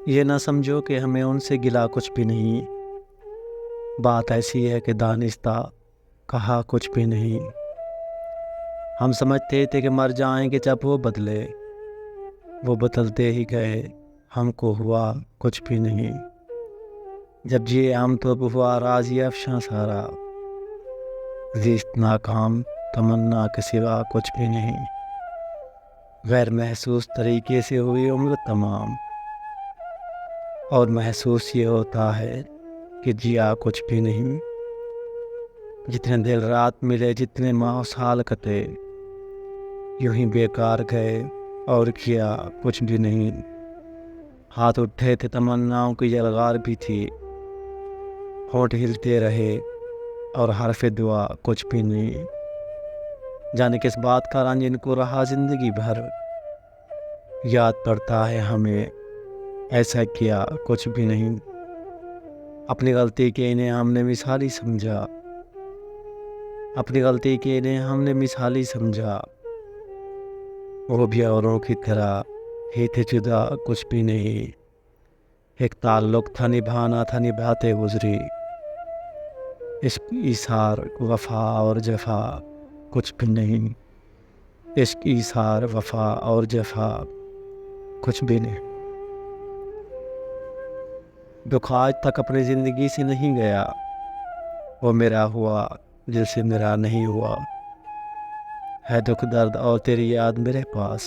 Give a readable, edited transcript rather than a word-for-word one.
یہ نہ سمجھو کہ ہمیں ان سے گلا کچھ بھی نہیں، بات ایسی ہے کہ دانستہ کہا کچھ بھی نہیں۔ ہم سمجھتے تھے کہ مر جائیں گے جب وہ بدلے، وہ بدلتے ہی گئے، ہم کو ہوا کچھ بھی نہیں۔ جب جیے ہم تو اب ہوا راضی افشاں سارا، زیست ناکام تمنا کے سوا کچھ بھی نہیں۔ غیر محسوس طریقے سے ہوئی عمر تمام، اور محسوس یہ ہوتا ہے کہ جیا کچھ بھی نہیں۔ جتنے دن رات ملے، جتنے ماہ و سال کٹے، یوں ہی بیکار گئے اور کیا کچھ بھی نہیں۔ ہاتھ اٹھے تھے تمناؤں کی یلغار بھی تھی، ہونٹ ہلتے رہے اور حرف دعا کچھ بھی نہیں۔ جانے کس بات کا رنج ان کو رہا زندگی بھر، یاد پڑتا ہے ہمیں ایسا کیا کچھ بھی نہیں۔ اپنی غلطی کے انہیں ہم نے مثالی سمجھا، اپنی غلطی کے انہیں ہم نے مثالی سمجھا، وہ بھی اوروں کی طرح ہی تھے جدا کچھ بھی نہیں۔ ایک تعلق تھا نبھانا تھا نبھاتے گزری، عشق ایثار وفا اور جفا کچھ بھی نہیں۔ عشق ایثار وفا اور جفا کچھ بھی نہیں۔ دکھ آج تک اپنی زندگی سے نہیں گیا، وہ میرا ہوا دل سے میرا نہیں ہوا۔ ہے دکھ درد اور تیری یاد میرے پاس،